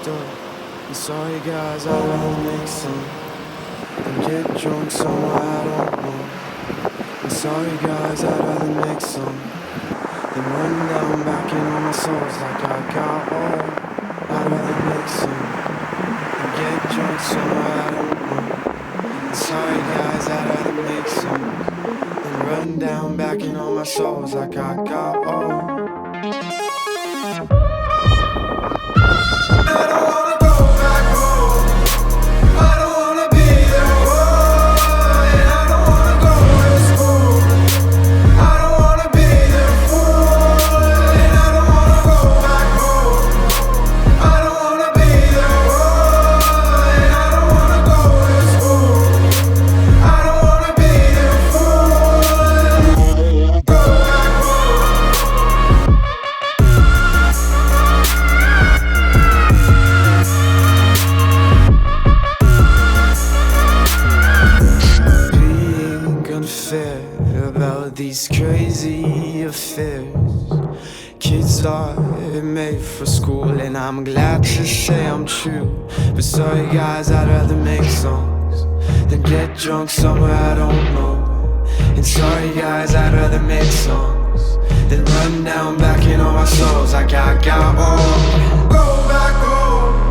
store. I'm sorry guys, I'd rather make some than get drunk somewhere I don't know. I'm sorry guys, I'd rather make some than run down back in on my souls like I got all. I'd rather make some than get drunk somewhere I don't know. I'm sorry guys, I'd rather make some than run down back in on my souls like I got all. About these crazy affairs. Kids are made for school, and I'm glad to say I'm true. But sorry guys, I'd rather make songs than get drunk somewhere I don't know. And sorry guys, I'd rather make songs than run down back in all my souls like I got all. Go back home.